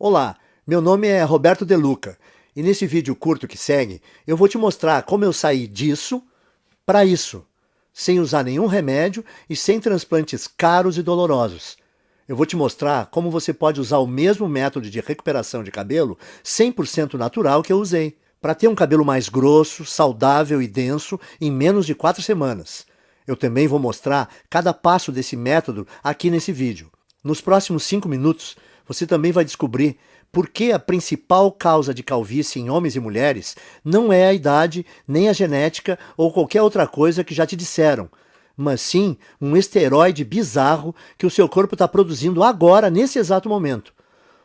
Olá, meu nome é Roberto De Luca e nesse vídeo curto que segue eu vou te mostrar como eu saí disso para isso, sem usar nenhum remédio e sem transplantes caros e dolorosos. Eu vou te mostrar como você pode usar o mesmo método de recuperação de cabelo 100% natural que eu usei, para ter um cabelo mais grosso, saudável e denso em menos de 4 semanas. Eu também vou mostrar cada passo desse método aqui nesse vídeo. Nos próximos 5 minutos, você também vai descobrir por que a principal causa de calvície em homens e mulheres não é a idade, nem a genética ou qualquer outra coisa que já te disseram, mas sim um esteroide bizarro que o seu corpo está produzindo agora, nesse exato momento.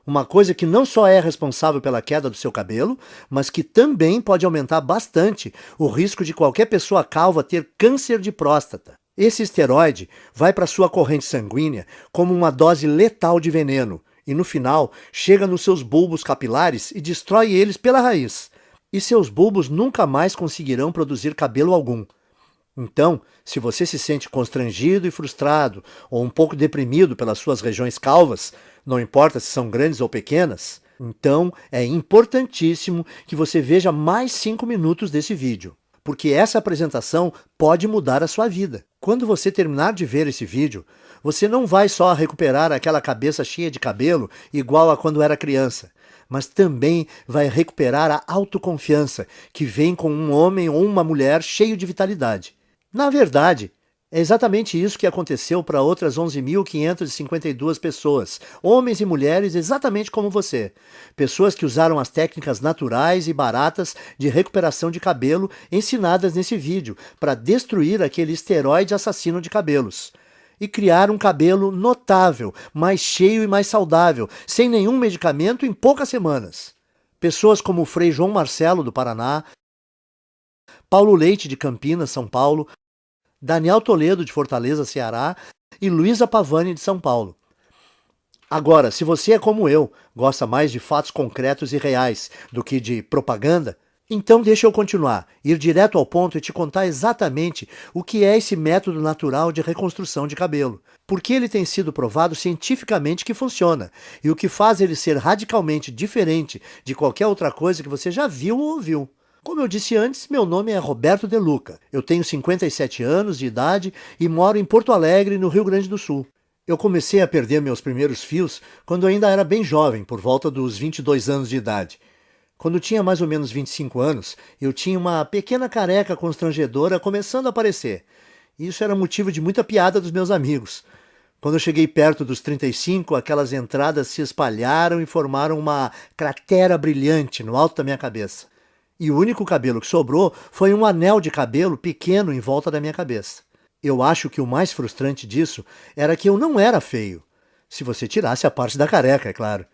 Uma coisa que não só é responsável pela queda do seu cabelo, mas que também pode aumentar bastante o risco de qualquer pessoa calva ter câncer de próstata. Esse esteroide vai para sua corrente sanguínea como uma dose letal de veneno e no final chega nos seus bulbos capilares e destrói eles pela raiz. E seus bulbos nunca mais conseguirão produzir cabelo algum. Então, se você se sente constrangido e frustrado ou um pouco deprimido pelas suas regiões calvas, não importa se são grandes ou pequenas, então é importantíssimo que você veja mais 5 minutos desse vídeo, porque essa apresentação pode mudar a sua vida. Quando você terminar de ver esse vídeo, você não vai só recuperar aquela cabeça cheia de cabelo igual a quando era criança, mas também vai recuperar a autoconfiança que vem com um homem ou uma mulher cheio de vitalidade. Na verdade, é exatamente isso que aconteceu para outras 11.552 pessoas, homens e mulheres exatamente como você. Pessoas que usaram as técnicas naturais e baratas de recuperação de cabelo ensinadas nesse vídeo para destruir aquele esteroide assassino de cabelos. E criar um cabelo notável, mais cheio e mais saudável, sem nenhum medicamento em poucas semanas. Pessoas como o Frei João Marcelo, do Paraná, Paulo Leite, de Campinas, São Paulo, Daniel Toledo, de Fortaleza, Ceará, e Luísa Pavani, de São Paulo. Agora, se você é como eu, gosta mais de fatos concretos e reais do que de propaganda, então deixa eu continuar, ir direto ao ponto e te contar exatamente o que é esse método natural de reconstrução de cabelo. Porque ele tem sido provado cientificamente que funciona, e o que faz ele ser radicalmente diferente de qualquer outra coisa que você já viu ou ouviu. Como eu disse antes, meu nome é Roberto De Luca. Eu tenho 57 anos de idade e moro em Porto Alegre, no Rio Grande do Sul. Eu comecei a perder meus primeiros fios quando ainda era bem jovem, por volta dos 22 anos de idade. Quando tinha mais ou menos 25 anos, eu tinha uma pequena careca constrangedora começando a aparecer. Isso era motivo de muita piada dos meus amigos. Quando eu cheguei perto dos 35, aquelas entradas se espalharam e formaram uma cratera brilhante no alto da minha cabeça. E o único cabelo que sobrou foi um anel de cabelo pequeno em volta da minha cabeça. Eu acho que o mais frustrante disso era que eu não era feio. Se você tirasse a parte da careca, é claro.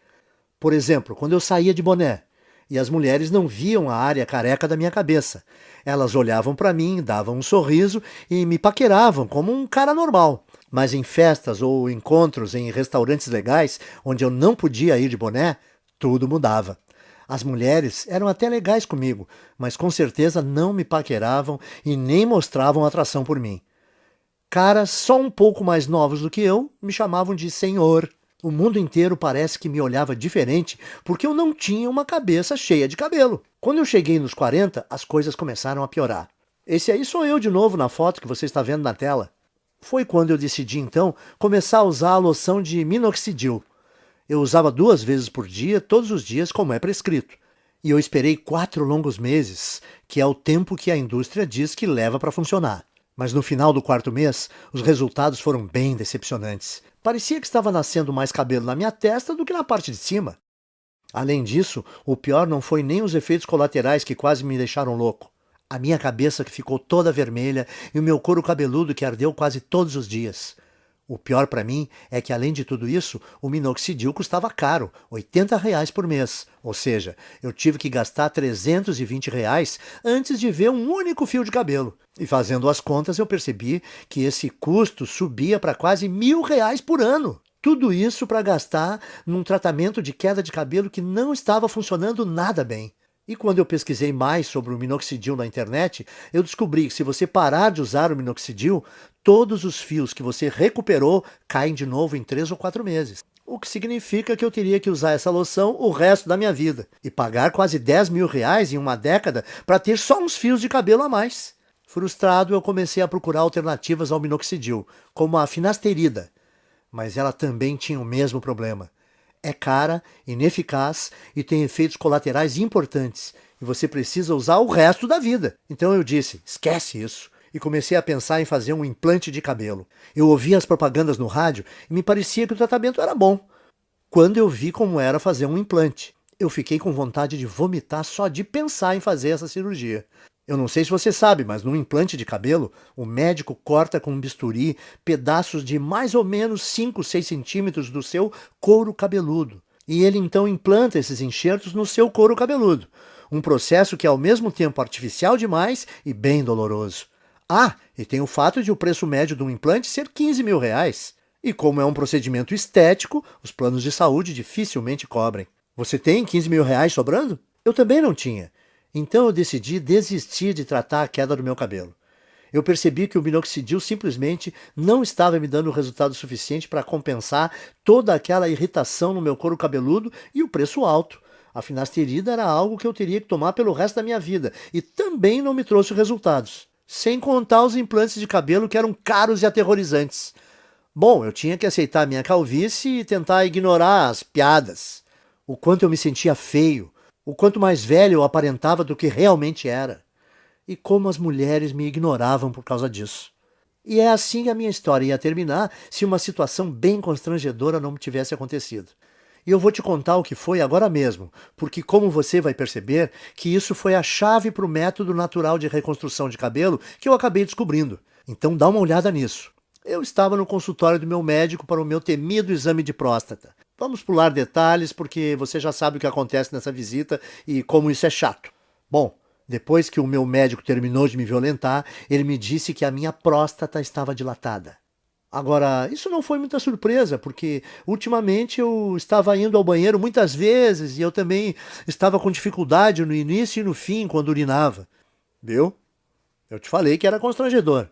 Por exemplo, quando eu saía de boné, e as mulheres não viam a área careca da minha cabeça. Elas olhavam para mim, davam um sorriso e me paqueravam como um cara normal. Mas em festas ou encontros em restaurantes legais, onde eu não podia ir de boné, tudo mudava. As mulheres eram até legais comigo, mas com certeza não me paqueravam e nem mostravam atração por mim. Caras só um pouco mais novos do que eu me chamavam de senhor. O mundo inteiro parece que me olhava diferente porque eu não tinha uma cabeça cheia de cabelo. Quando eu cheguei nos 40, as coisas começaram a piorar. Esse aí sou eu de novo na foto que você está vendo na tela. Foi quando eu decidi então começar a usar a loção de minoxidil. Eu usava 2 vezes por dia, todos os dias, como é prescrito. E eu esperei 4 longos meses, que é o tempo que a indústria diz que leva para funcionar. Mas no final do 4º mês, os resultados foram bem decepcionantes. Parecia que estava nascendo mais cabelo na minha testa do que na parte de cima. Além disso, o pior não foi nem os efeitos colaterais que quase me deixaram louco. A minha cabeça que ficou toda vermelha e o meu couro cabeludo que ardeu quase todos os dias. O pior para mim é que, além de tudo isso, o minoxidil custava caro, R$ 80 por mês. Ou seja, eu tive que gastar R$ 320 antes de ver um único fio de cabelo. E fazendo as contas, eu percebi que esse custo subia para quase R$ 1.000 por ano. Tudo isso para gastar num tratamento de queda de cabelo que não estava funcionando nada bem. E quando eu pesquisei mais sobre o minoxidil na internet, eu descobri que se você parar de usar o minoxidil, todos os fios que você recuperou caem de novo em 3 ou 4 meses. o que significa que eu teria que usar essa loção o resto da minha vida e pagar quase 10 mil reais em uma década para ter só uns fios de cabelo a mais. Frustrado, eu comecei a procurar alternativas ao minoxidil, como a finasterida, mas ela também tinha o mesmo problema. É cara, ineficaz e tem efeitos colaterais importantes, e você precisa usar o resto da vida. Então eu disse, esquece isso, e comecei a pensar em fazer um implante de cabelo. Eu ouvia as propagandas no rádio e me parecia que o tratamento era bom. Quando eu vi como era fazer um implante, eu fiquei com vontade de vomitar só de pensar em fazer essa cirurgia. Eu não sei se você sabe, mas num implante de cabelo, o médico corta com um bisturi pedaços de mais ou menos 5, 6 centímetros do seu couro cabeludo. E ele então implanta esses enxertos no seu couro cabeludo. Um processo que é ao mesmo tempo artificial demais e bem doloroso. Ah, e tem o fato de o preço médio de um implante ser 15 mil reais. E como é um procedimento estético, os planos de saúde dificilmente cobrem. Você tem 15 mil reais sobrando? Eu também não tinha. Então eu decidi desistir de tratar a queda do meu cabelo. Eu percebi que o minoxidil simplesmente não estava me dando resultado suficiente para compensar toda aquela irritação no meu couro cabeludo e o preço alto. A finasterida era algo que eu teria que tomar pelo resto da minha vida e também não me trouxe resultados. Sem contar os implantes de cabelo que eram caros e aterrorizantes. Bom, eu tinha que aceitar a minha calvície e tentar ignorar as piadas. O quanto eu me sentia feio, o quanto mais velho eu aparentava do que realmente era. E como as mulheres me ignoravam por causa disso. E é assim que a minha história ia terminar se uma situação bem constrangedora não me tivesse acontecido. E eu vou te contar o que foi agora mesmo, porque como você vai perceber, que isso foi a chave para o método natural de reconstrução de cabelo que eu acabei descobrindo. Então dá uma olhada nisso. Eu estava no consultório do meu médico para o meu temido exame de próstata. Vamos pular detalhes, porque você já sabe o que acontece nessa visita e como isso é chato. Bom, depois que o meu médico terminou de me violentar, ele me disse que a minha próstata estava dilatada. Agora, isso não foi muita surpresa, porque ultimamente eu estava indo ao banheiro muitas vezes e eu também estava com dificuldade no início e no fim quando urinava. Viu? Eu te falei que era constrangedor.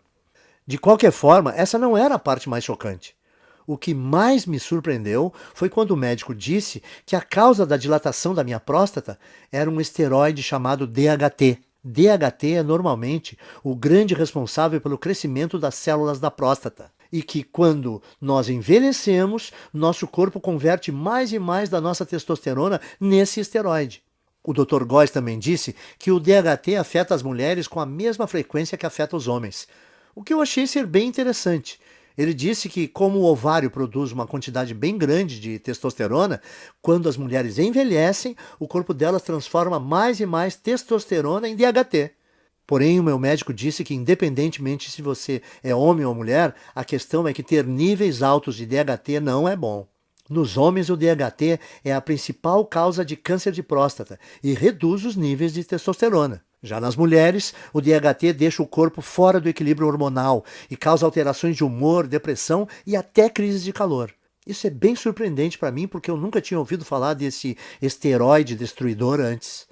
De qualquer forma, essa não era a parte mais chocante. O que mais me surpreendeu foi quando o médico disse que a causa da dilatação da minha próstata era um esteroide chamado DHT. DHT é normalmente o grande responsável pelo crescimento das células da próstata. E que quando nós envelhecemos, nosso corpo converte mais e mais da nossa testosterona nesse esteroide. O Dr. Góes também disse que o DHT afeta as mulheres com a mesma frequência que afeta os homens. O que eu achei ser bem interessante. Ele disse que, como o ovário produz uma quantidade bem grande de testosterona, quando as mulheres envelhecem, o corpo delas transforma mais e mais testosterona em DHT. Porém, o meu médico disse que, independentemente se você é homem ou mulher, a questão é que ter níveis altos de DHT não é bom. Nos homens, o DHT é a principal causa de câncer de próstata e reduz os níveis de testosterona. Já nas mulheres, o DHT deixa o corpo fora do equilíbrio hormonal e causa alterações de humor, depressão e até crises de calor. Isso é bem surpreendente para mim porque eu nunca tinha ouvido falar desse esteroide destruidor antes.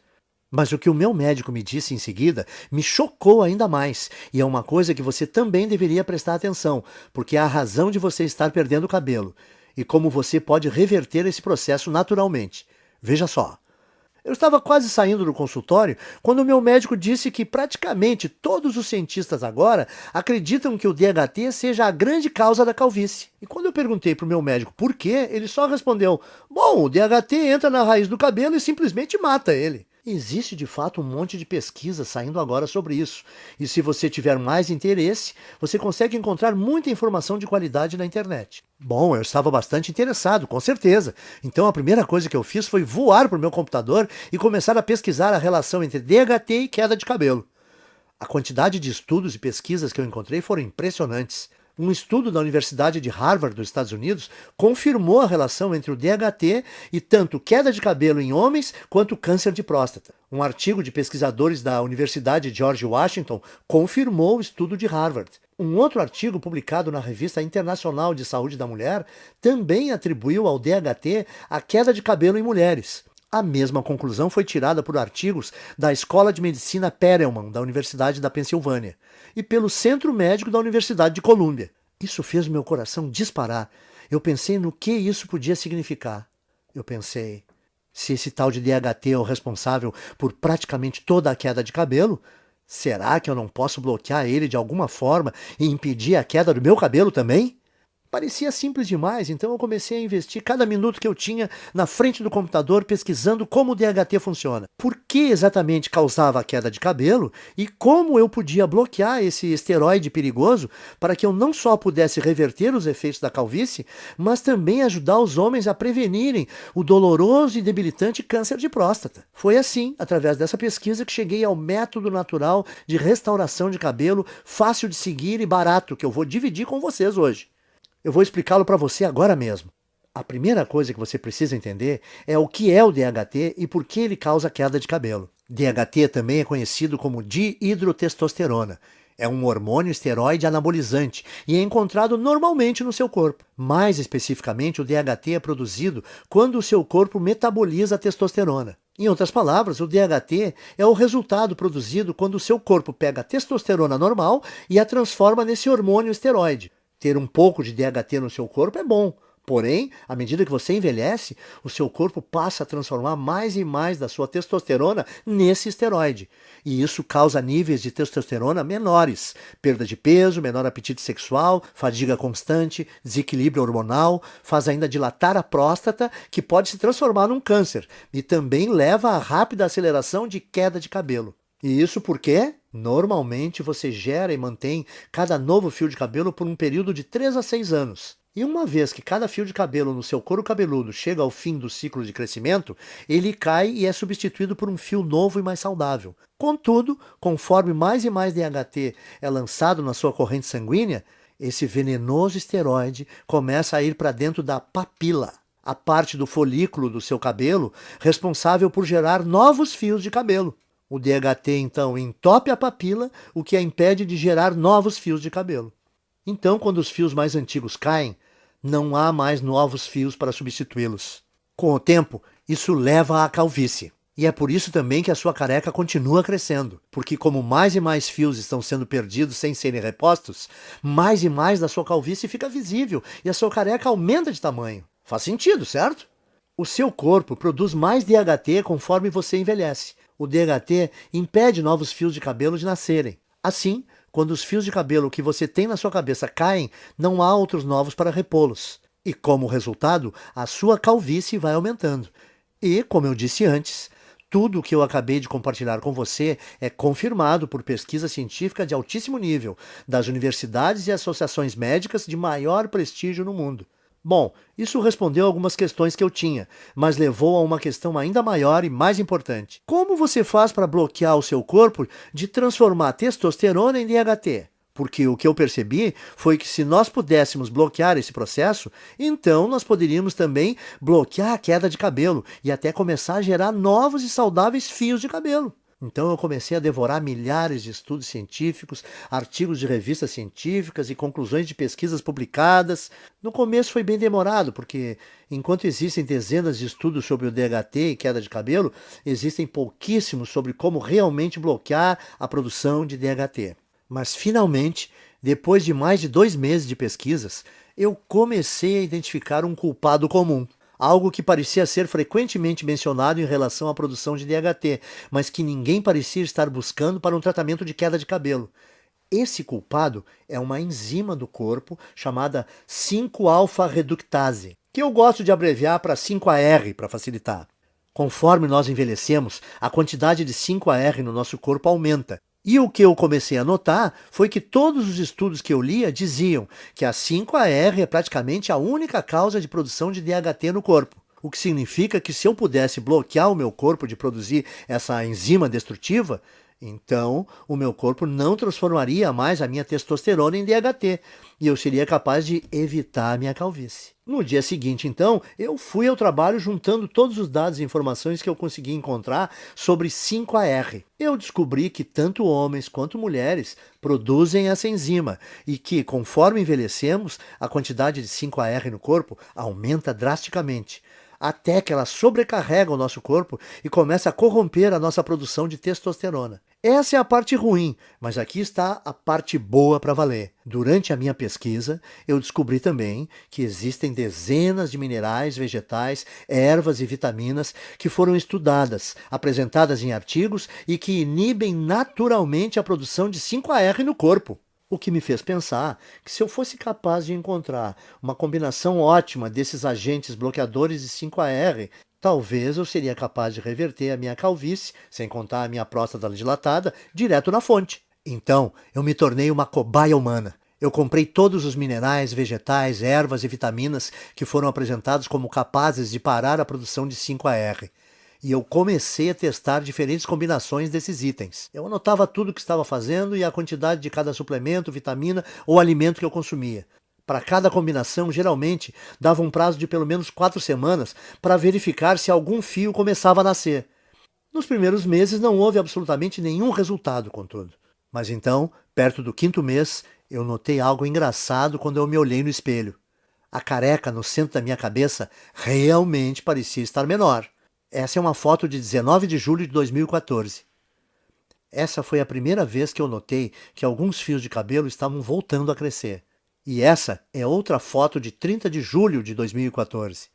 Mas o que o meu médico me disse em seguida me chocou ainda mais, e é uma coisa que você também deveria prestar atenção, porque é a razão de você estar perdendo o cabelo, e como você pode reverter esse processo naturalmente. Veja só. Eu estava quase saindo do consultório quando o meu médico disse que praticamente todos os cientistas agora acreditam que o DHT seja a grande causa da calvície. E quando eu perguntei para o meu médico por quê, ele só respondeu: bom, o DHT entra na raiz do cabelo e simplesmente mata ele. Existe de fato um monte de pesquisa saindo agora sobre isso. E se você tiver mais interesse, você consegue encontrar muita informação de qualidade na internet. Bom, eu estava bastante interessado, com certeza. Então a primeira coisa que eu fiz foi voar para o meu computador e começar a pesquisar a relação entre DHT e queda de cabelo. A quantidade de estudos e pesquisas que eu encontrei foram impressionantes. Um estudo da Universidade de Harvard, dos Estados Unidos, confirmou a relação entre o DHT e tanto queda de cabelo em homens quanto câncer de próstata. Um artigo de pesquisadores da Universidade George Washington confirmou o estudo de Harvard. Um outro artigo publicado na Revista Internacional de Saúde da Mulher também atribuiu ao DHT a queda de cabelo em mulheres. A mesma conclusão foi tirada por artigos da Escola de Medicina Perelman, da Universidade da Pensilvânia, e pelo Centro Médico da Universidade de Colômbia. Isso fez meu coração disparar. Eu pensei no que isso podia significar. Eu pensei, se esse tal de DHT é o responsável por praticamente toda a queda de cabelo, será que eu não posso bloquear ele de alguma forma e impedir a queda do meu cabelo também? Parecia simples demais, então eu comecei a investir cada minuto que eu tinha na frente do computador pesquisando como o DHT funciona. Por que exatamente causava a queda de cabelo e como eu podia bloquear esse esteroide perigoso para que eu não só pudesse reverter os efeitos da calvície, mas também ajudar os homens a prevenirem o doloroso e debilitante câncer de próstata. Foi assim, através dessa pesquisa, que cheguei ao método natural de restauração de cabelo, fácil de seguir e barato, que eu vou dividir com vocês hoje. Eu vou explicá-lo para você agora mesmo. A primeira coisa que você precisa entender é o que é o DHT e por que ele causa queda de cabelo. DHT também é conhecido como dihidrotestosterona. É um hormônio esteroide anabolizante e é encontrado normalmente no seu corpo. Mais especificamente, o DHT é produzido quando o seu corpo metaboliza a testosterona. Em outras palavras, o DHT é o resultado produzido quando o seu corpo pega a testosterona normal e a transforma nesse hormônio esteroide. Ter um pouco de DHT no seu corpo é bom, porém, à medida que você envelhece, o seu corpo passa a transformar mais e mais da sua testosterona nesse esteroide. E isso causa níveis de testosterona menores, perda de peso, menor apetite sexual, fadiga constante, desequilíbrio hormonal, faz ainda dilatar a próstata, que pode se transformar num câncer, e também leva a rápida aceleração de queda de cabelo. E isso por quê? Normalmente você gera e mantém cada novo fio de cabelo por um período de 3 a 6 anos. E uma vez que cada fio de cabelo no seu couro cabeludo chega ao fim do ciclo de crescimento, ele cai e é substituído por um fio novo e mais saudável. Contudo, conforme mais e mais DHT é lançado na sua corrente sanguínea, esse venenoso esteroide começa a ir para dentro da papila, a parte do folículo do seu cabelo responsável por gerar novos fios de cabelo. O DHT, então, entope a papila, o que a impede de gerar novos fios de cabelo. Então, quando os fios mais antigos caem, não há mais novos fios para substituí-los. Com o tempo, isso leva à calvície. E é por isso também que a sua careca continua crescendo, porque como mais e mais fios estão sendo perdidos sem serem repostos, mais e mais da sua calvície fica visível e a sua careca aumenta de tamanho. Faz sentido, certo? O seu corpo produz mais DHT conforme você envelhece. O DHT impede novos fios de cabelo de nascerem. Assim, quando os fios de cabelo que você tem na sua cabeça caem, não há outros novos para repô-los. E como resultado, a sua calvície vai aumentando. E, como eu disse antes, tudo o que eu acabei de compartilhar com você é confirmado por pesquisa científica de altíssimo nível, das universidades e associações médicas de maior prestígio no mundo. Bom, isso respondeu algumas questões que eu tinha, mas levou a uma questão ainda maior e mais importante. Como você faz para bloquear o seu corpo de transformar testosterona em DHT? Porque o que eu percebi foi que se nós pudéssemos bloquear esse processo, então nós poderíamos também bloquear a queda de cabelo e até começar a gerar novos e saudáveis fios de cabelo. Então eu comecei a devorar milhares de estudos científicos, artigos de revistas científicas e conclusões de pesquisas publicadas. No começo foi bem demorado, porque enquanto existem dezenas de estudos sobre o DHT e queda de cabelo, existem pouquíssimos sobre como realmente bloquear a produção de DHT. Mas finalmente, depois de mais de 2 meses de pesquisas, eu comecei a identificar um culpado comum. Algo que parecia ser frequentemente mencionado em relação à produção de DHT, mas que ninguém parecia estar buscando para um tratamento de queda de cabelo. Esse culpado é uma enzima do corpo chamada 5-alfa-reductase, que eu gosto de abreviar para 5-AR para facilitar. Conforme nós envelhecemos, a quantidade de 5-AR no nosso corpo aumenta. E o que eu comecei a notar foi que todos os estudos que eu lia diziam que a 5-AR é praticamente a única causa de produção de DHT no corpo. O que significa que se eu pudesse bloquear o meu corpo de produzir essa enzima destrutiva, então o meu corpo não transformaria mais a minha testosterona em DHT e eu seria capaz de evitar a minha calvície. No dia seguinte, então, eu fui ao trabalho juntando todos os dados e informações que eu consegui encontrar sobre 5-AR. Eu descobri que tanto homens quanto mulheres produzem essa enzima e que, conforme envelhecemos, a quantidade de 5-AR no corpo aumenta drasticamente, até que ela sobrecarrega o nosso corpo e começa a corromper a nossa produção de testosterona. Essa é a parte ruim, mas aqui está a parte boa para valer. Durante a minha pesquisa, eu descobri também que existem dezenas de minerais, vegetais, ervas e vitaminas que foram estudadas, apresentadas em artigos e que inibem naturalmente a produção de 5-AR no corpo. O que me fez pensar que se eu fosse capaz de encontrar uma combinação ótima desses agentes bloqueadores de 5-AR, talvez eu seria capaz de reverter a minha calvície, sem contar a minha próstata dilatada, direto na fonte. Então, eu me tornei uma cobaia humana. Eu comprei todos os minerais, vegetais, ervas e vitaminas que foram apresentados como capazes de parar a produção de 5-AR. E eu comecei a testar diferentes combinações desses itens. Eu anotava tudo o que estava fazendo e a quantidade de cada suplemento, vitamina ou alimento que eu consumia. Para cada combinação, geralmente, dava um prazo de pelo menos 4 semanas para verificar se algum fio começava a nascer. Nos primeiros meses não houve absolutamente nenhum resultado, contudo. Mas então, perto do 5º mês, eu notei algo engraçado quando eu me olhei no espelho. A careca no centro da minha cabeça realmente parecia estar menor. Essa é uma foto de 19 de julho de 2014. Essa foi a primeira vez que eu notei que alguns fios de cabelo estavam voltando a crescer. E essa é outra foto de 30 de julho de 2014.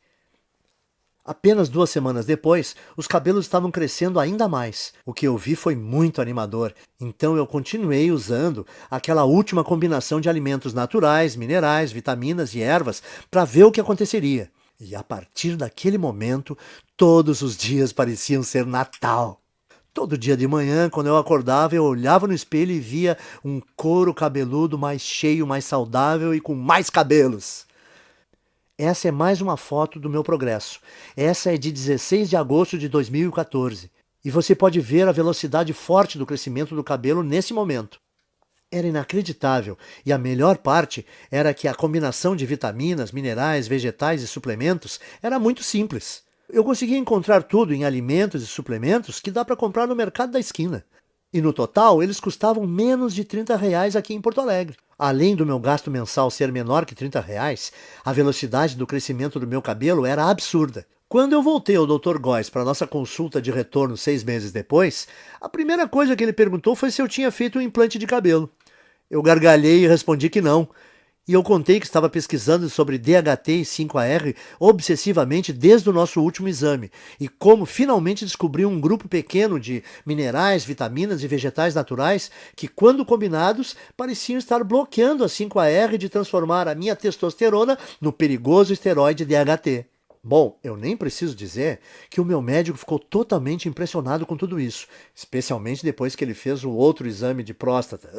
Apenas 2 semanas depois, os cabelos estavam crescendo ainda mais. O que eu vi foi muito animador, então eu continuei usando aquela última combinação de alimentos naturais, minerais, vitaminas e ervas para ver o que aconteceria. E a partir daquele momento, todos os dias pareciam ser Natal. Todo dia de manhã, quando eu acordava, eu olhava no espelho e via um couro cabeludo mais cheio, mais saudável e com mais cabelos. Essa é mais uma foto do meu progresso. Essa é de 16 de agosto de 2014. E você pode ver a velocidade forte do crescimento do cabelo nesse momento. Era inacreditável, e a melhor parte era que a combinação de vitaminas, minerais, vegetais e suplementos era muito simples. Eu conseguia encontrar tudo em alimentos e suplementos que dá para comprar no mercado da esquina. E no total, eles custavam menos de R$ 30 aqui em Porto Alegre. Além do meu gasto mensal ser menor que R$ 30, a velocidade do crescimento do meu cabelo era absurda. Quando eu voltei ao Dr. Góes para nossa consulta de retorno 6 meses depois, a primeira coisa que ele perguntou foi se eu tinha feito um implante de cabelo. Eu gargalhei e respondi que não. E eu contei que estava pesquisando sobre DHT e 5-AR obsessivamente desde o nosso último exame e como finalmente descobri um grupo pequeno de minerais, vitaminas e vegetais naturais que, quando combinados, pareciam estar bloqueando a 5-AR de transformar a minha testosterona no perigoso esteroide DHT. Bom, eu nem preciso dizer que o meu médico ficou totalmente impressionado com tudo isso, especialmente depois que ele fez o outro exame de próstata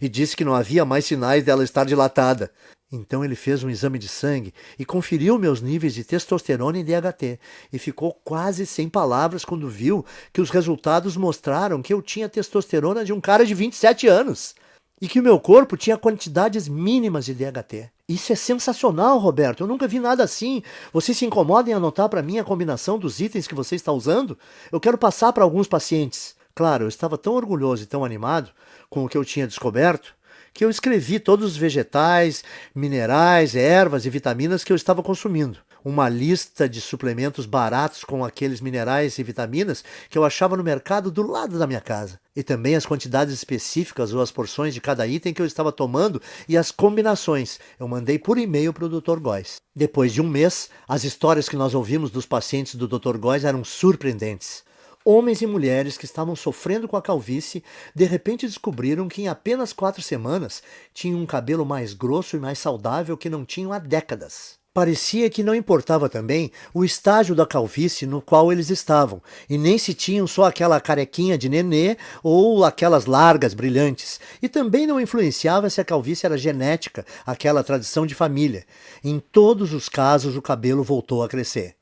e disse que não havia mais sinais dela estar dilatada. Então ele fez um exame de sangue e conferiu meus níveis de testosterona e DHT e ficou quase sem palavras quando viu que os resultados mostraram que eu tinha testosterona de um cara de 27 anos. E que o meu corpo tinha quantidades mínimas de DHT. Isso é sensacional, Roberto. Eu nunca vi nada assim. Você se incomoda em anotar para mim a combinação dos itens que você está usando? Eu quero passar para alguns pacientes. Claro, eu estava tão orgulhoso e tão animado com o que eu tinha descoberto que eu escrevi todos os vegetais, minerais, ervas e vitaminas que eu estava consumindo. Uma lista de suplementos baratos com aqueles minerais e vitaminas que eu achava no mercado do lado da minha casa. E também as quantidades específicas ou as porções de cada item que eu estava tomando e as combinações. Eu mandei por e-mail para o Dr. Góes. Depois de um mês, as histórias que nós ouvimos dos pacientes do Dr. Góes eram surpreendentes. Homens e mulheres que estavam sofrendo com a calvície, de repente descobriram que em apenas 4 semanas tinham um cabelo mais grosso e mais saudável que não tinham há décadas. Parecia que não importava também o estágio da calvície no qual eles estavam, e nem se tinham só aquela carequinha de nenê ou aquelas largas brilhantes, e também não influenciava se a calvície era genética, aquela tradição de família. Em todos os casos o cabelo voltou a crescer.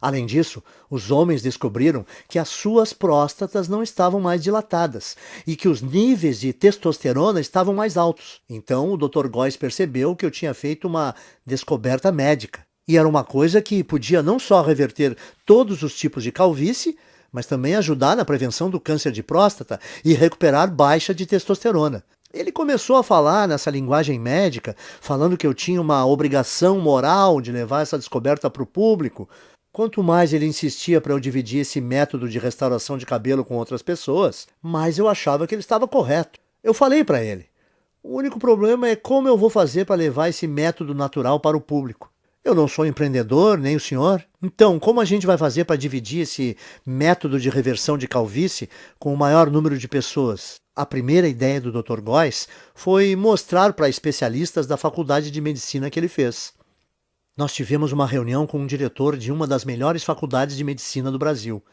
Além disso, os homens descobriram que as suas próstatas não estavam mais dilatadas e que os níveis de testosterona estavam mais altos. Então o Dr. Góes percebeu que eu tinha feito uma descoberta médica. E era uma coisa que podia não só reverter todos os tipos de calvície, mas também ajudar na prevenção do câncer de próstata e recuperar baixa de testosterona. Ele começou a falar nessa linguagem médica, falando que eu tinha uma obrigação moral de levar essa descoberta para o público. Quanto mais ele insistia para eu dividir esse método de restauração de cabelo com outras pessoas, mais eu achava que ele estava correto. Eu falei para ele: o único problema é como eu vou fazer para levar esse método natural para o público. Eu não sou empreendedor, nem o senhor. Então, como a gente vai fazer para dividir esse método de reversão de calvície com o maior número de pessoas? A primeira ideia do Dr. Góes foi mostrar para especialistas da faculdade de medicina que ele fez. Nós tivemos uma reunião com um diretor de uma das melhores faculdades de medicina do Brasil.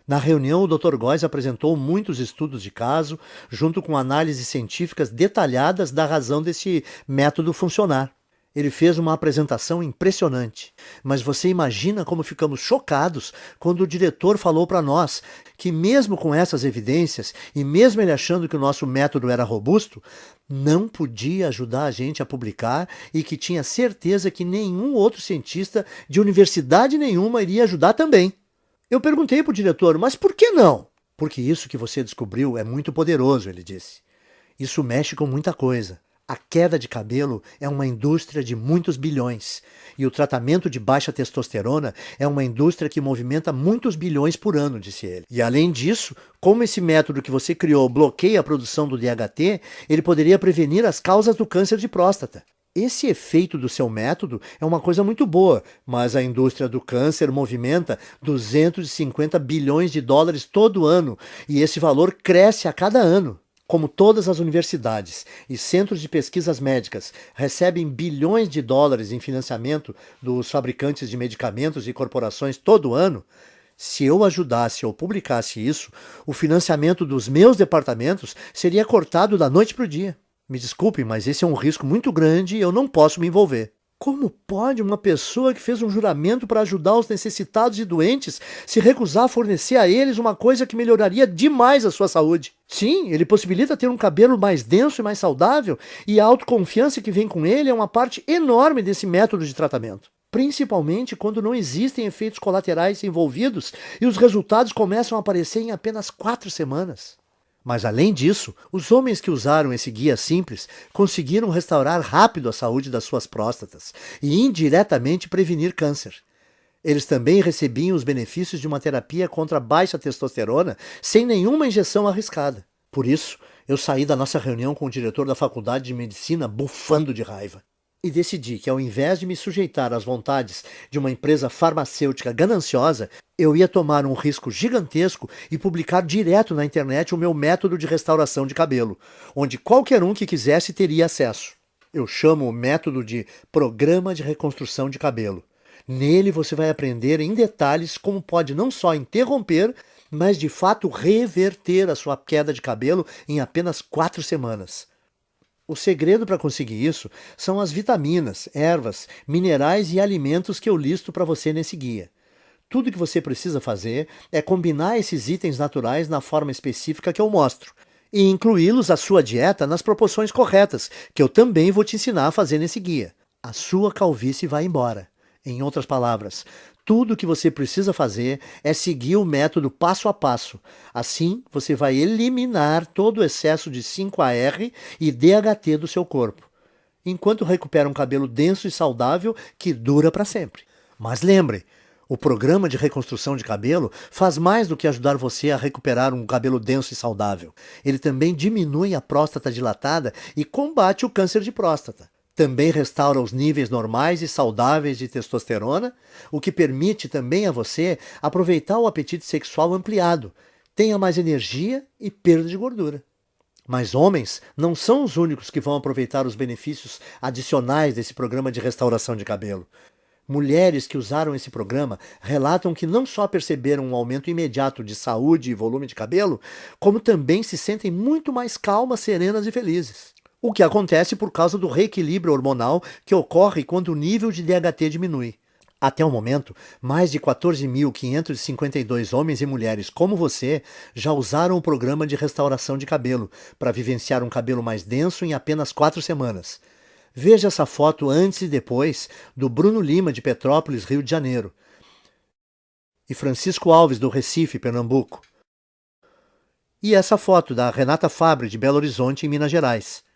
Na reunião, o Dr. Góes apresentou muitos estudos de caso, junto com análises científicas detalhadas da razão desse método funcionar. Ele fez uma apresentação impressionante, mas você imagina como ficamos chocados quando o diretor falou para nós que mesmo com essas evidências e mesmo ele achando que o nosso método era robusto, não podia ajudar a gente a publicar e que tinha certeza que nenhum outro cientista de universidade nenhuma iria ajudar também. Eu perguntei para o diretor, mas por que não? Porque isso que você descobriu é muito poderoso, ele disse. Isso mexe com muita coisa. A queda de cabelo é uma indústria de muitos bilhões e o tratamento de baixa testosterona é uma indústria que movimenta muitos bilhões por ano, disse ele. E além disso, como esse método que você criou bloqueia a produção do DHT, ele poderia prevenir as causas do câncer de próstata. Esse efeito do seu método é uma coisa muito boa, mas a indústria do câncer movimenta 250 bilhões de dólares todo ano e esse valor cresce a cada ano. Como todas as universidades e centros de pesquisas médicas recebem bilhões de dólares em financiamento dos fabricantes de medicamentos e corporações todo ano, se eu ajudasse ou publicasse isso, o financiamento dos meus departamentos seria cortado da noite para o dia. Me desculpe, mas esse é um risco muito grande e eu não posso me envolver. Como pode uma pessoa que fez um juramento para ajudar os necessitados e doentes se recusar a fornecer a eles uma coisa que melhoraria demais a sua saúde? Sim, ele possibilita ter um cabelo mais denso e mais saudável, e a autoconfiança que vem com ele é uma parte enorme desse método de tratamento. Principalmente quando não existem efeitos colaterais envolvidos e os resultados começam a aparecer em apenas 4 semanas. Mas além disso, os homens que usaram esse guia simples conseguiram restaurar rápido a saúde das suas próstatas e indiretamente prevenir câncer. Eles também recebiam os benefícios de uma terapia contra a baixa testosterona sem nenhuma injeção arriscada. Por isso, eu saí da nossa reunião com o diretor da faculdade de medicina bufando de raiva. E decidi que, ao invés de me sujeitar às vontades de uma empresa farmacêutica gananciosa, eu ia tomar um risco gigantesco e publicar direto na internet o meu método de restauração de cabelo, onde qualquer um que quisesse teria acesso. Eu chamo o método de Programa de Reconstrução de Cabelo. Nele você vai aprender em detalhes como pode não só interromper, mas de fato reverter a sua queda de cabelo em apenas 4 semanas. O segredo para conseguir isso são as vitaminas, ervas, minerais e alimentos que eu listo para você nesse guia. Tudo que você precisa fazer é combinar esses itens naturais na forma específica que eu mostro e incluí-los à sua dieta nas proporções corretas, que eu também vou te ensinar a fazer nesse guia. A sua calvície vai embora. Em outras palavras, tudo o que você precisa fazer é seguir o método passo a passo. Assim, você vai eliminar todo o excesso de 5-AR e DHT do seu corpo, enquanto recupera um cabelo denso e saudável que dura para sempre. Mas lembre, o programa de reconstrução de cabelo faz mais do que ajudar você a recuperar um cabelo denso e saudável. Ele também diminui a próstata dilatada e combate o câncer de próstata. Também restaura os níveis normais e saudáveis de testosterona, o que permite também a você aproveitar o apetite sexual ampliado, tenha mais energia e perda de gordura. Mas homens não são os únicos que vão aproveitar os benefícios adicionais desse programa de restauração de cabelo. Mulheres que usaram esse programa relatam que não só perceberam um aumento imediato de saúde e volume de cabelo, como também se sentem muito mais calmas, serenas e felizes. O que acontece por causa do reequilíbrio hormonal que ocorre quando o nível de DHT diminui. Até o momento, mais de 14.552 homens e mulheres como você já usaram o programa de restauração de cabelo para vivenciar um cabelo mais denso em apenas 4 semanas. Veja essa foto antes e depois do Bruno Lima, de Petrópolis, Rio de Janeiro, e Francisco Alves, do Recife, Pernambuco. E essa foto da Renata Fabre, de Belo Horizonte, em Minas Gerais.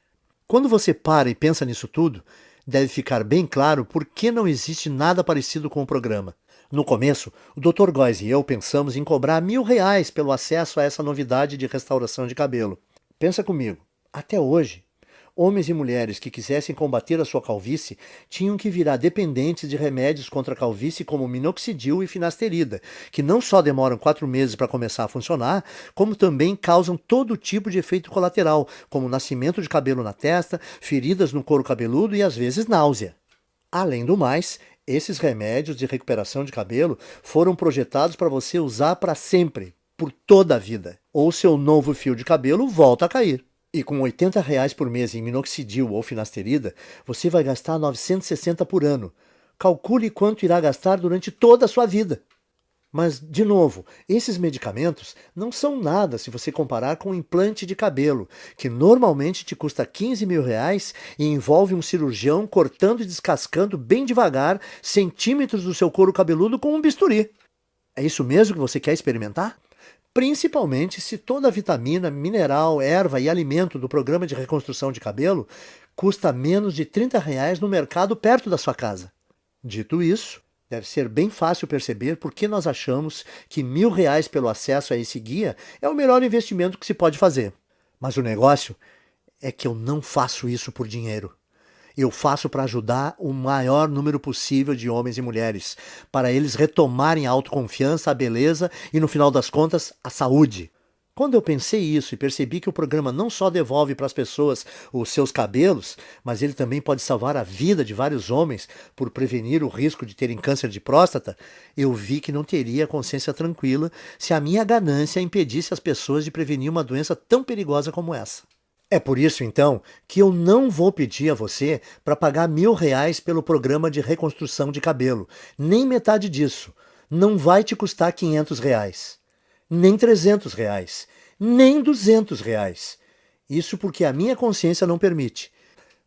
Quando você para e pensa nisso tudo, deve ficar bem claro por que não existe nada parecido com o programa. No começo, o Dr. Góes e eu pensamos em cobrar R$ 1.000 pelo acesso a essa novidade de restauração de cabelo. Pensa comigo, até hoje, homens e mulheres que quisessem combater a sua calvície tinham que virar dependentes de remédios contra a calvície como minoxidil e finasterida, que não só demoram 4 meses para começar a funcionar, como também causam todo tipo de efeito colateral, como nascimento de cabelo na testa, feridas no couro cabeludo e às vezes náusea. Além do mais, esses remédios de recuperação de cabelo foram projetados para você usar para sempre, por toda a vida. Ou seu novo fio de cabelo volta a cair. E com R$ 80 por mês em minoxidil ou finasterida, você vai gastar 960 por ano. Calcule quanto irá gastar durante toda a sua vida. Mas, de novo, esses medicamentos não são nada se você comparar com um implante de cabelo, que normalmente te custa R$ 15.000 e envolve um cirurgião cortando e descascando bem devagar centímetros do seu couro cabeludo com um bisturi. É isso mesmo que você quer experimentar? Principalmente se toda a vitamina, mineral, erva e alimento do programa de reconstrução de cabelo custa menos de R$ 30 no mercado perto da sua casa. Dito isso, deve ser bem fácil perceber por que nós achamos que R$ 1.000 pelo acesso a esse guia é o melhor investimento que se pode fazer. Mas o negócio é que eu não faço isso por dinheiro. Eu faço para ajudar o maior número possível de homens e mulheres, para eles retomarem a autoconfiança, a beleza e, no final das contas, a saúde. Quando eu pensei isso e percebi que o programa não só devolve para as pessoas os seus cabelos, mas ele também pode salvar a vida de vários homens por prevenir o risco de terem câncer de próstata, eu vi que não teria consciência tranquila se a minha ganância impedisse as pessoas de prevenir uma doença tão perigosa como essa. É por isso, então, que eu não vou pedir a você para pagar R$ 1.000 pelo programa de reconstrução de cabelo. Nem metade disso. Não vai te custar R$ 500. Nem R$ 300. Nem R$ 200. Isso porque a minha consciência não permite.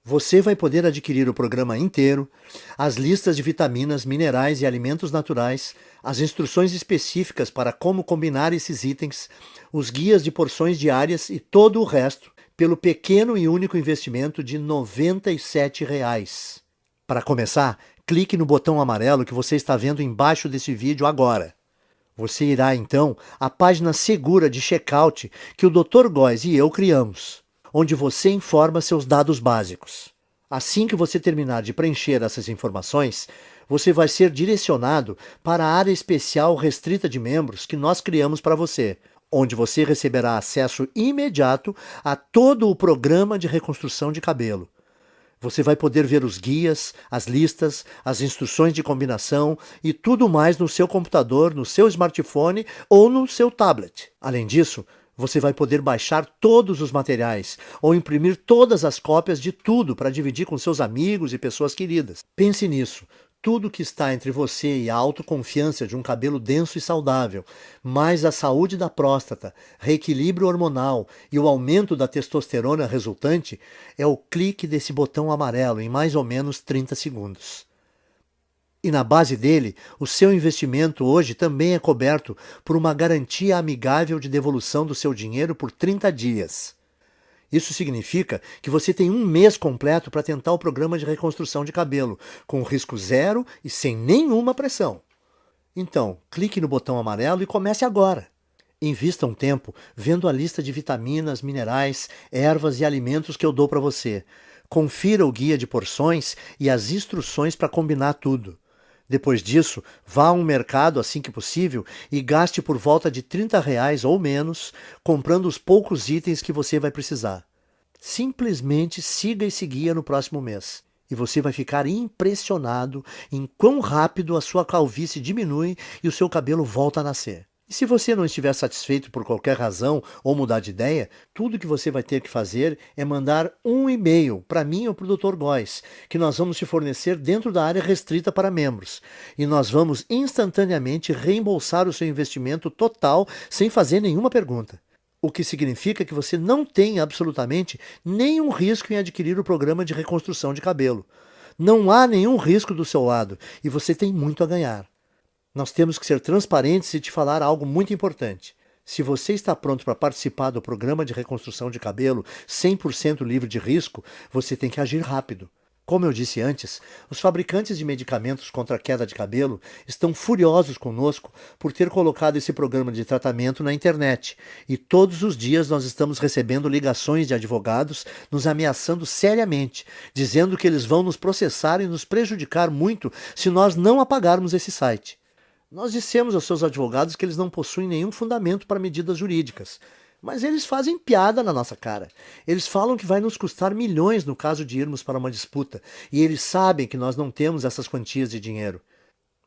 Você vai poder adquirir o programa inteiro, as listas de vitaminas, minerais e alimentos naturais, as instruções específicas para como combinar esses itens, os guias de porções diárias e todo o resto, pelo pequeno e único investimento de R$ 97. Para começar, clique no botão amarelo que você está vendo embaixo desse vídeo agora. Você irá, então, à página segura de checkout que o Dr. Góes e eu criamos, onde você informa seus dados básicos. Assim que você terminar de preencher essas informações, você vai ser direcionado para a área especial restrita de membros que nós criamos para você, onde você receberá acesso imediato a todo o programa de reconstrução de cabelo. Você vai poder ver os guias, as listas, as instruções de combinação e tudo mais no seu computador, no seu smartphone ou no seu tablet. Além disso, você vai poder baixar todos os materiais ou imprimir todas as cópias de tudo para dividir com seus amigos e pessoas queridas. Pense nisso. Tudo que está entre você e a autoconfiança de um cabelo denso e saudável, mais a saúde da próstata, reequilíbrio hormonal e o aumento da testosterona resultante, é o clique desse botão amarelo em mais ou menos 30 segundos. E na base dele, o seu investimento hoje também é coberto por uma garantia amigável de devolução do seu dinheiro por 30 dias. Isso significa que você tem um mês completo para tentar o programa de reconstrução de cabelo, com risco zero e sem nenhuma pressão. Então, clique no botão amarelo e comece agora. Invista um tempo vendo a lista de vitaminas, minerais, ervas e alimentos que eu dou para você. Confira o guia de porções e as instruções para combinar tudo. Depois disso, vá a um mercado assim que possível e gaste por volta de R$ 30 ou menos comprando os poucos itens que você vai precisar. Simplesmente siga esse guia no próximo mês e você vai ficar impressionado em quão rápido a sua calvície diminui e o seu cabelo volta a nascer. E se você não estiver satisfeito por qualquer razão ou mudar de ideia, tudo que você vai ter que fazer é mandar um e-mail para mim ou para o Dr. Góes, que nós vamos te fornecer dentro da área restrita para membros. E nós vamos instantaneamente reembolsar o seu investimento total sem fazer nenhuma pergunta. O que significa que você não tem absolutamente nenhum risco em adquirir o programa de reconstrução de cabelo. Não há nenhum risco do seu lado e você tem muito a ganhar. Nós temos que ser transparentes e te falar algo muito importante. Se você está pronto para participar do programa de reconstrução de cabelo 100% livre de risco, você tem que agir rápido. Como eu disse antes, os fabricantes de medicamentos contra a queda de cabelo estão furiosos conosco por ter colocado esse programa de tratamento na internet, e todos os dias nós estamos recebendo ligações de advogados nos ameaçando seriamente, dizendo que eles vão nos processar e nos prejudicar muito se nós não apagarmos esse site. Nós dissemos aos seus advogados que eles não possuem nenhum fundamento para medidas jurídicas. Mas eles fazem piada na nossa cara. Eles falam que vai nos custar milhões no caso de irmos para uma disputa, e eles sabem que nós não temos essas quantias de dinheiro.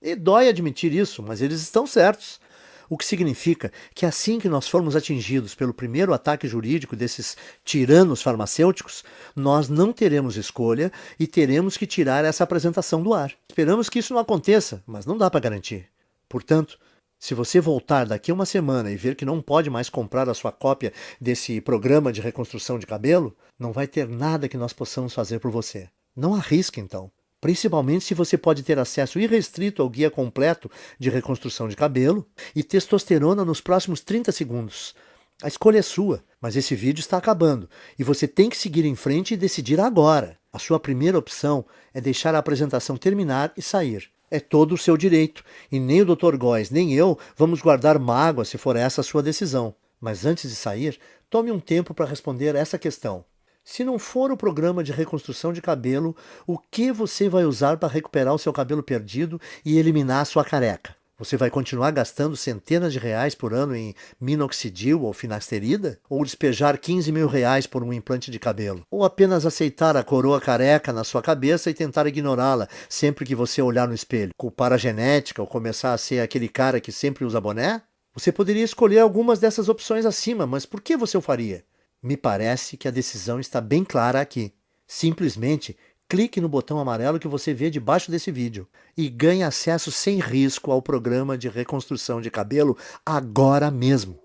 E dói admitir isso, mas eles estão certos. O que significa que assim que nós formos atingidos pelo primeiro ataque jurídico desses tiranos farmacêuticos, nós não teremos escolha e teremos que tirar essa apresentação do ar. Esperamos que isso não aconteça, mas não dá para garantir. Portanto, se você voltar daqui a uma semana e ver que não pode mais comprar a sua cópia desse programa de reconstrução de cabelo, não vai ter nada que nós possamos fazer por você. Não arrisque, então. Principalmente se você pode ter acesso irrestrito ao guia completo de reconstrução de cabelo e testosterona nos próximos 30 segundos. A escolha é sua, mas esse vídeo está acabando e você tem que seguir em frente e decidir agora. A sua primeira opção é deixar a apresentação terminar e sair. É todo o seu direito, e nem o Dr. Góes nem eu vamos guardar mágoa se for essa a sua decisão. Mas antes de sair, tome um tempo para responder essa questão. Se não for o programa de reconstrução de cabelo, o que você vai usar para recuperar o seu cabelo perdido e eliminar a sua careca? Você vai continuar gastando centenas de reais por ano em minoxidil ou finasterida? Ou despejar 15 mil reais por um implante de cabelo? Ou apenas aceitar a coroa careca na sua cabeça e tentar ignorá-la sempre que você olhar no espelho? Culpar a genética ou começar a ser aquele cara que sempre usa boné? Você poderia escolher algumas dessas opções acima, mas por que você o faria? Me parece que a decisão está bem clara aqui. Simplesmente clique no botão amarelo que você vê debaixo desse vídeo e ganhe acesso sem risco ao programa de reconstrução de cabelo agora mesmo.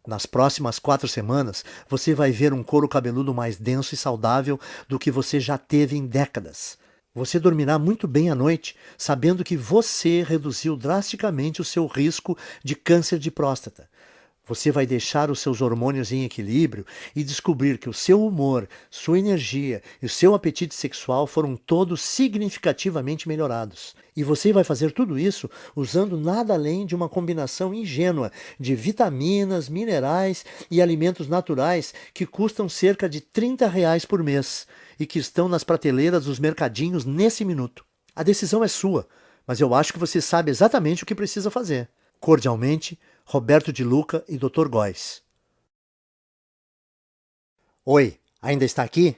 Nas próximas 4 semanas, você vai ver um couro cabeludo mais denso e saudável do que você já teve em décadas. Você dormirá muito bem à noite, sabendo que você reduziu drasticamente o seu risco de câncer de próstata. Você vai deixar os seus hormônios em equilíbrio e descobrir que o seu humor, sua energia e o seu apetite sexual foram todos significativamente melhorados. E você vai fazer tudo isso usando nada além de uma combinação ingênua de vitaminas, minerais e alimentos naturais que custam cerca de R$ 30 por mês e que estão nas prateleiras dos mercadinhos nesse minuto. A decisão é sua, mas eu acho que você sabe exatamente o que precisa fazer. Cordialmente, Roberto de Luca e Dr. Góes. Oi, ainda está aqui?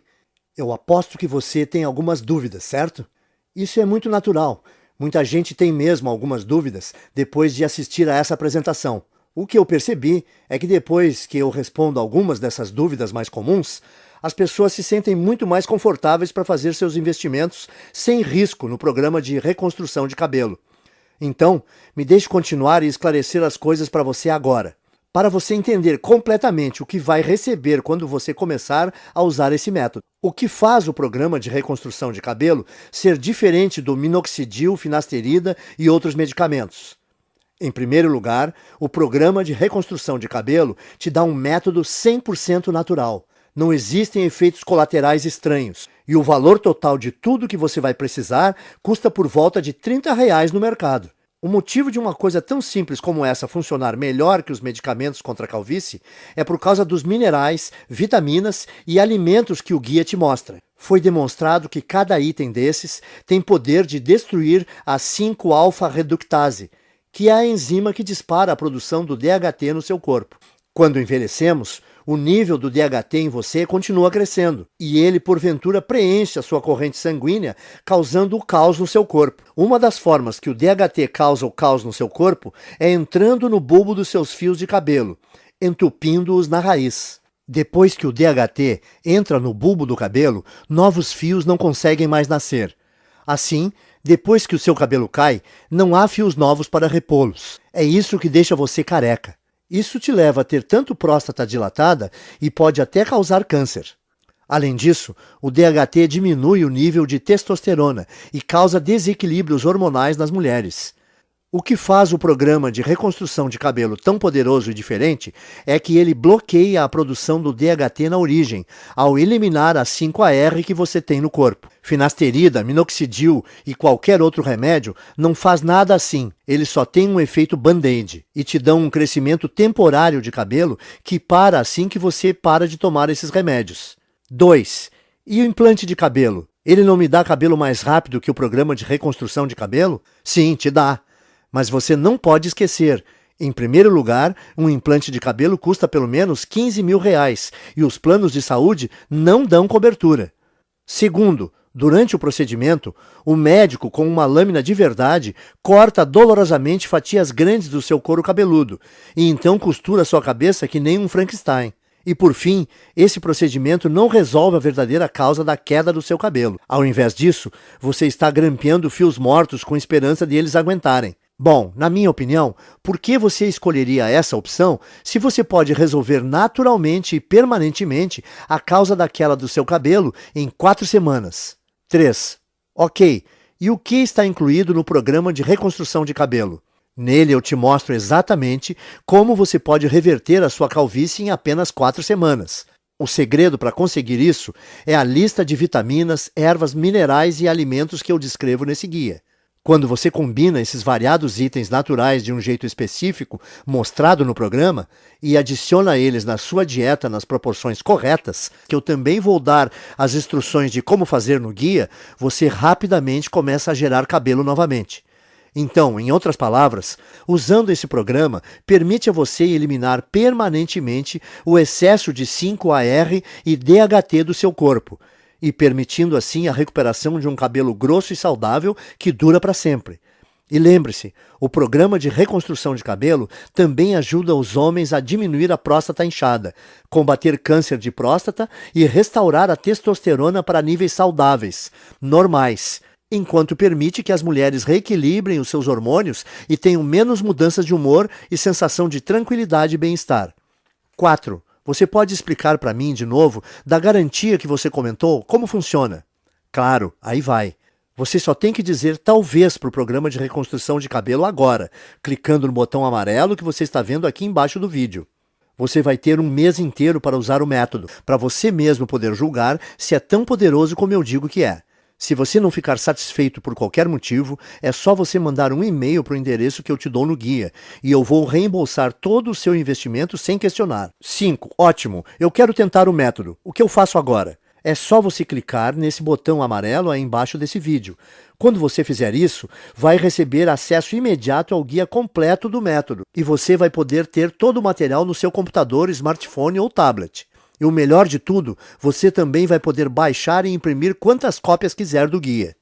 Eu aposto que você tem algumas dúvidas, certo? Isso é muito natural. Muita gente tem mesmo algumas dúvidas depois de assistir a essa apresentação. O que eu percebi é que depois que eu respondo algumas dessas dúvidas mais comuns, as pessoas se sentem muito mais confortáveis para fazer seus investimentos sem risco no programa de reconstrução de cabelo. Então, me deixe continuar e esclarecer as coisas para você agora, para você entender completamente o que vai receber quando você começar a usar esse método. O que faz o programa de reconstrução de cabelo ser diferente do minoxidil, finasterida e outros medicamentos? Em primeiro lugar, o programa de reconstrução de cabelo te dá um método 100% natural. Não existem efeitos colaterais estranhos. E o valor total de tudo que você vai precisar custa por volta de R$ 30 no mercado. O motivo de uma coisa tão simples como essa funcionar melhor que os medicamentos contra a calvície é por causa dos minerais, vitaminas e alimentos que o guia te mostra. Foi demonstrado que cada item desses tem poder de destruir a 5-alfa-reductase, que é a enzima que dispara a produção do DHT no seu corpo. Quando envelhecemos, o nível do DHT em você continua crescendo, e ele porventura preenche a sua corrente sanguínea, causando o caos no seu corpo. Uma das formas que o DHT causa o caos no seu corpo é entrando no bulbo dos seus fios de cabelo, entupindo-os na raiz. Depois que o DHT entra no bulbo do cabelo, novos fios não conseguem mais nascer. Assim, depois que o seu cabelo cai, não há fios novos para repô-los. É isso que deixa você careca. Isso te leva a ter tanto próstata dilatada e pode até causar câncer. Além disso, o DHT diminui o nível de testosterona e causa desequilíbrios hormonais nas mulheres. O que faz o programa de reconstrução de cabelo tão poderoso e diferente é que ele bloqueia a produção do DHT na origem, ao eliminar a 5-AR que você tem no corpo. Finasterida, minoxidil e qualquer outro remédio não faz nada assim. Eles só têm um efeito band-aid e te dão um crescimento temporário de cabelo que para assim que você para de tomar esses remédios. 2. E o implante de cabelo? Ele não me dá cabelo mais rápido que o programa de reconstrução de cabelo? Sim, te dá. Mas você não pode esquecer, em primeiro lugar, um implante de cabelo custa pelo menos R$15 mil e os planos de saúde não dão cobertura. Segundo, durante o procedimento, o médico, com uma lâmina de verdade, corta dolorosamente fatias grandes do seu couro cabeludo e então costura sua cabeça que nem um Frankenstein. E por fim, esse procedimento não resolve a verdadeira causa da queda do seu cabelo. Ao invés disso, você está grampeando fios mortos com esperança de eles aguentarem. Bom, na minha opinião, por que você escolheria essa opção se você pode resolver naturalmente e permanentemente a causa da queda do seu cabelo em 4 semanas? 3. Ok, e o que está incluído no programa de reconstrução de cabelo? Nele eu te mostro exatamente como você pode reverter a sua calvície em apenas 4 semanas. O segredo para conseguir isso é a lista de vitaminas, ervas, minerais e alimentos que eu descrevo nesse guia. Quando você combina esses variados itens naturais de um jeito específico, mostrado no programa, e adiciona eles na sua dieta nas proporções corretas, que eu também vou dar as instruções de como fazer no guia, você rapidamente começa a gerar cabelo novamente. Então, em outras palavras, usando esse programa, permite a você eliminar permanentemente o excesso de 5-AR e DHT do seu corpo, e permitindo assim a recuperação de um cabelo grosso e saudável que dura para sempre. E lembre-se, o programa de reconstrução de cabelo também ajuda os homens a diminuir a próstata inchada, combater câncer de próstata e restaurar a testosterona para níveis saudáveis, normais, enquanto permite que as mulheres reequilibrem os seus hormônios e tenham menos mudanças de humor e sensação de tranquilidade e bem-estar. 4. Você pode explicar para mim, de novo, da garantia que você comentou, como funciona? Claro, aí vai. Você só tem que dizer talvez para o programa de reconstrução de cabelo agora, clicando no botão amarelo que você está vendo aqui embaixo do vídeo. Você vai ter um mês inteiro para usar o método, para você mesmo poder julgar se é tão poderoso como eu digo que é. Se você não ficar satisfeito por qualquer motivo, é só você mandar um e-mail para o endereço que eu te dou no guia, e eu vou reembolsar todo o seu investimento sem questionar. 5. Ótimo, eu quero tentar o método. O que eu faço agora? É só você clicar nesse botão amarelo aí embaixo desse vídeo. Quando você fizer isso, vai receber acesso imediato ao guia completo do método, e você vai poder ter todo o material no seu computador, smartphone ou tablet. E o melhor de tudo, você também vai poder baixar e imprimir quantas cópias quiser do guia.